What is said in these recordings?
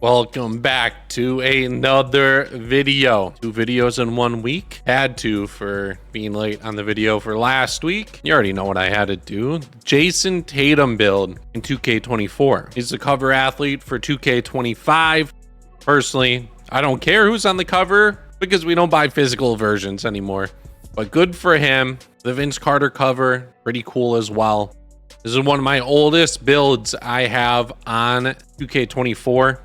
Welcome back to another video. 2 videos in 1 week. Had to for being late on the video for last week. You already know what I had to do. Jayson Tatum build in 2K24. He's the cover athlete for 2K25. Personally, I don't care who's on the cover because we don't buy physical versions anymore. But good for him. The Vince Carter cover, pretty cool as well. This is one of my oldest builds I have on 2K24.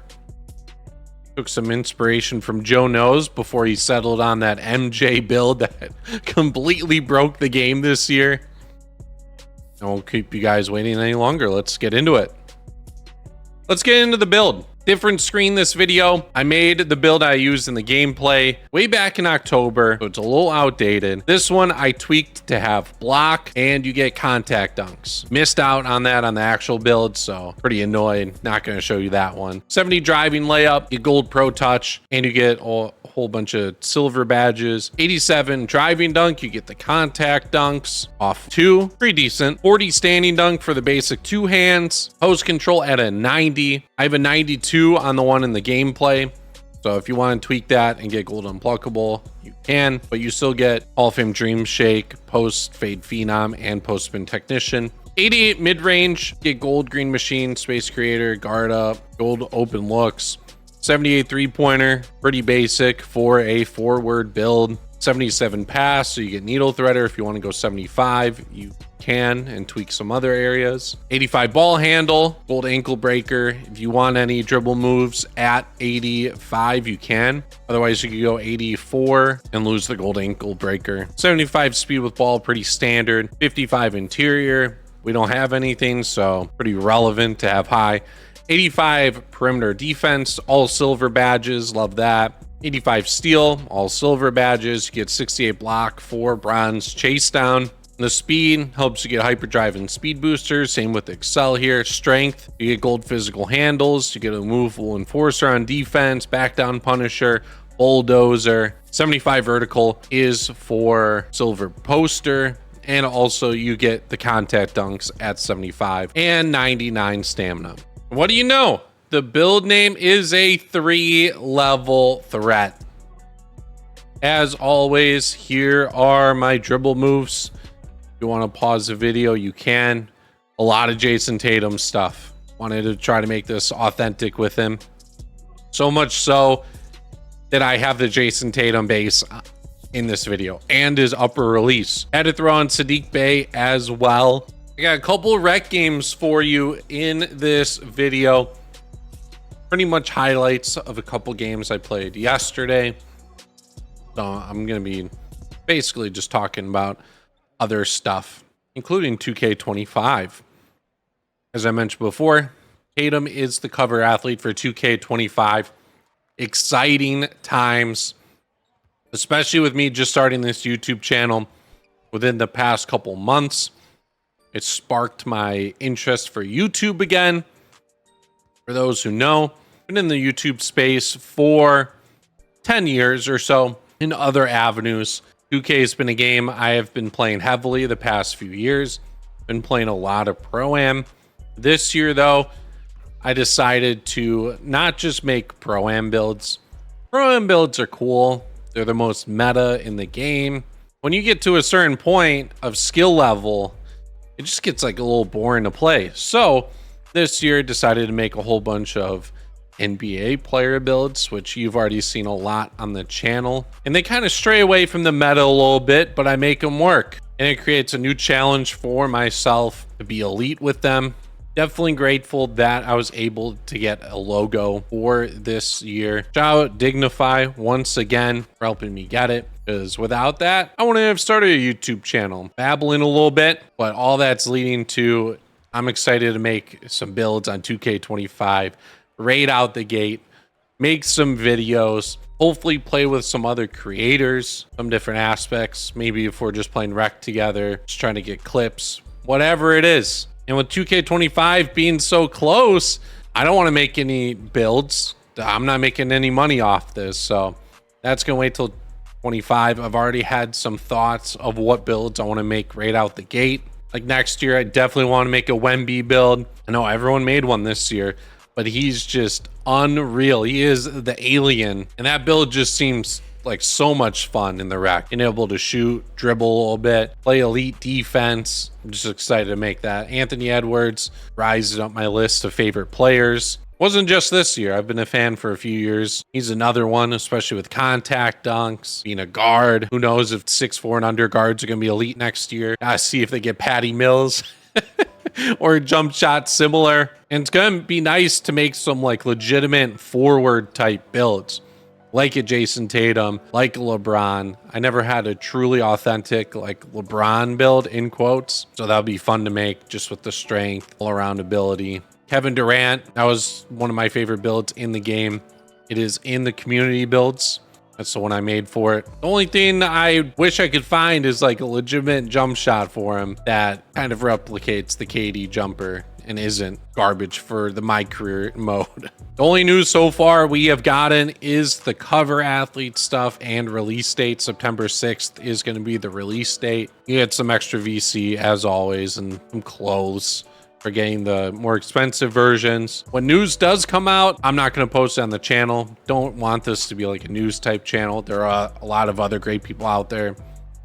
Took some inspiration from Joe Knows before he settled on that MJ build that completely broke the game this year. I won't keep you guys waiting any longer. Let's get into it. Let's get into the build. Different screen this video. I made the build I used in the gameplay way back in October, so it's a little outdated. This one I tweaked to have block and you get contact dunks. Missed out on that on the actual build, so pretty annoyed. Not going to show you that one. 70 driving layup, you gold pro touch, and you get a whole bunch of silver badges. 87 driving dunk, you get the contact dunks off 2, pretty decent. 40 standing dunk for the basic 2 hands. Post control at a 90. I have a 92 on the one in the gameplay, so if you want to tweak that and get gold unpluckable, you can, but you still get Hall of Fame Dream Shake, post fade phenom, and post spin technician. 88 mid-range, get gold green machine, space creator, guard up, gold open looks. 78 three-pointer, pretty basic for a forward build. 77 pass, so you get needle threader. If you want to go 75, you can, and tweak some other areas. 85 ball handle, gold ankle breaker. If you want any dribble moves at 85, you can. Otherwise, you could go 84 and lose the gold ankle breaker. 75 speed with ball, pretty standard. 55 interior. We don't have anything, so pretty relevant to have high. 85 perimeter defense, all silver badges, love that. 85 steal, all silver badges. You get 68 block, 4 bronze chase down. The speed helps you get hyperdrive and speed boosters. Same with excel here. Strength, you get gold physical handles. You get a movable enforcer on defense, back down punisher, bulldozer. 75 vertical is for silver poster. And also you get the contact dunks at 75 and 99 stamina. What do you know? The build name is a 3-level threat. As always, here are my dribble moves. If you want to pause the video, you can. A lot of Jayson Tatum stuff. Wanted to try to make this authentic with him. So much so that I have the Jayson Tatum base in this video and his upper release. Had to throw on Sadiq Bey as well. I got a couple rec games for you in this video. Pretty much highlights of a couple games I played yesterday. So I'm going to be basically just talking about other stuff, including 2K25. As I mentioned before, Tatum is the cover athlete for 2K25. Exciting times, especially with me just starting this YouTube channel within the past couple months. It sparked my interest for YouTube again. For those who know, I've been in the YouTube space for 10 years or so in other avenues. 2K has been a game I have been playing heavily the past few years. Been playing a lot of Pro-Am. This year, though, I decided to not just make Pro-Am builds. Pro-Am builds are cool. They're the most meta in the game. When you get to a certain point of skill level, it just gets like a little boring to play. So this year decided to make a whole bunch of NBA player builds, which you've already seen a lot on the channel, and they kind of stray away from the meta a little bit, but I make them work, and it creates a new challenge for myself to be elite with them. Definitely grateful that I was able to get a logo for this year. Shout out Dignify once again for helping me get it, because without that, I wouldn't have started a YouTube channel. Babbling a little bit, but all that's leading to I'm excited to make some builds on 2K25 right out the gate, make some videos, hopefully play with some other creators, some different aspects. Maybe if we're just playing rec together, just trying to get clips, whatever it is. And with 2K25 being so close, I don't want to make any builds. I'm not making any money off this, so that's gonna wait till 25. I've already had some thoughts of what builds I want to make right out the gate. Like next year, I definitely want to make a Wemby build. I know everyone made one this year. but he's just unreal. He is the alien, and that build just seems like so much fun in the rack. Being able to shoot, dribble a little bit, play elite defense. I'm just excited to make that. Anthony Edwards rises up my list of favorite players. Wasn't just this year. I've been a fan for a few years. He's another one, especially with contact dunks, being a guard. Who knows if 6'4" and under guards are going to be elite next year. Gotta see if they get Patty Mills or jump shot similar. And it's going to be nice to make some like legitimate forward type builds. Like a Jayson Tatum, like a LeBron. I never had a truly authentic like LeBron build in quotes. So that'll be fun to make just with the strength, all around ability. Kevin Durant, that was one of my favorite builds in the game. It is in the community builds. That's the one I made for it. The only thing I wish I could find is like a legitimate jump shot for him that kind of replicates the KD jumper and isn't garbage for the my career mode. The only news so far we have gotten is the cover athlete stuff and release date. September 6th is going to be the release date. You get some extra VC as always and some clothes for getting the more expensive versions. When news does come out, I'm not going to post it on the channel. Don't want this to be like a news type channel. There are a lot of other great people out there.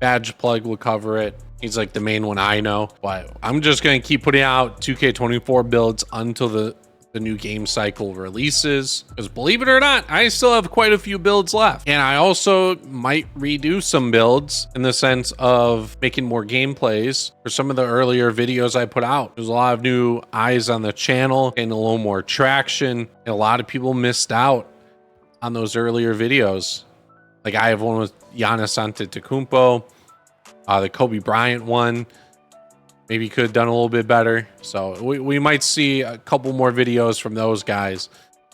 Badge Plug will cover it. He's like the main one I know, but I'm just going to keep putting out 2K24 builds until the new game cycle releases, because believe it or not, I still have quite a few builds left. And I also might redo some builds in the sense of making more gameplays for some of the earlier videos I put out. There's a lot of new eyes on the channel, getting a little more traction, and a lot of people missed out on those earlier videos. Like I have one with Giannis Antetokounmpo, the Kobe Bryant one. Maybe could have done a little bit better. So we might see a couple more videos from those guys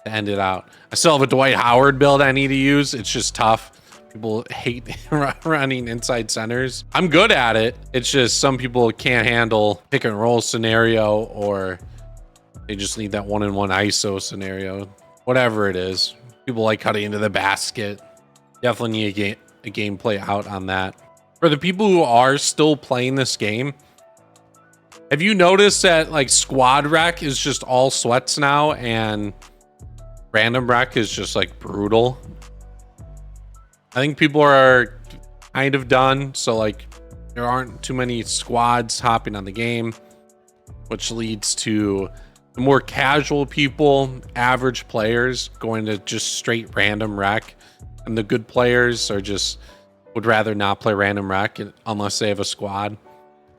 to end it out. I still have a Dwight Howard build I need to use. It's just tough. People hate running inside centers. I'm good at it. It's just some people can't handle pick and roll scenario, or they just need that 1-on-1 ISO scenario. Whatever it is. People like cutting into the basket. Definitely need a gameplay out on that. For the people who are still playing this game, have you noticed that like squad rec is just all sweats now and random rec is just like brutal? I think people are kind of done. So like there aren't too many squads hopping on the game, which leads to the more casual people, average players going to just straight random rec. And the good players are just would rather not play random rec unless they have a squad.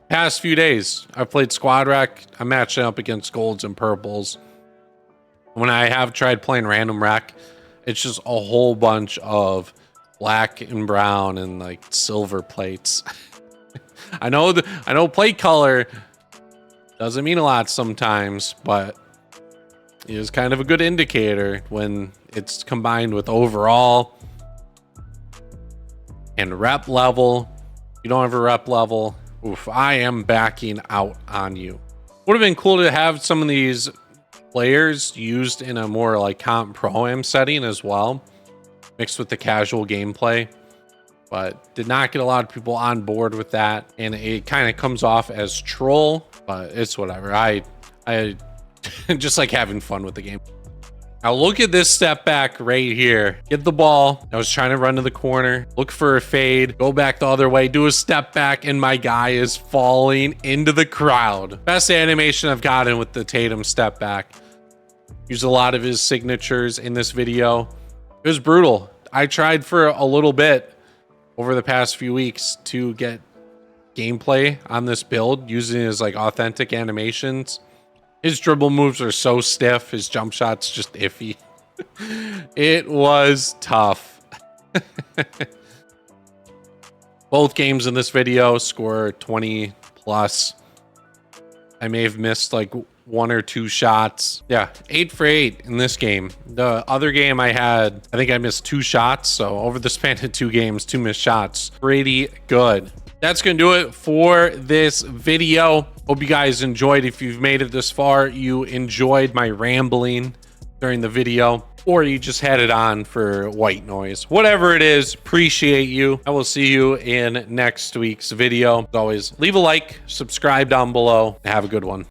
Past few days, I've played squad rec. I'm matching up against golds and purples. When I have tried playing random rec, it's just a whole bunch of black and brown and like silver plates. I know plate color doesn't mean a lot sometimes, but it is kind of a good indicator when it's combined with overall and rep level. You don't have a rep level. Oof, I am backing out on you. Would have been cool to have some of these players used in a more like comp pro-am setting as well, mixed with the casual gameplay, but did not get a lot of people on board with that. And it kind of comes off as troll, but it's whatever. I just like having fun with the game. Now look at this step back right here. Get the ball. I was trying to run to the corner, look for a fade, go back the other way, do a step back, and my guy is falling into the crowd. Best animation I've gotten with the Tatum step back. Used a lot of his signatures in this video. It was brutal. I tried for a little bit over the past few weeks to get gameplay on this build using his like authentic animations. His dribble moves are so stiff. His jump shot's just iffy. It was tough. Both games in this video score 20 plus. I may have missed like 1 or 2 shots. Yeah, 8 for 8 in this game. The other game I think I missed 2 shots. So over the span of 2 games, 2 missed shots. Pretty good. That's gonna do it for this video. Hope you guys enjoyed. If you've made it this far, you enjoyed my rambling during the video, or you just had it on for white noise. Whatever it is, appreciate you. I will see you in next week's video. As always, leave a like, subscribe down below, and have a good one.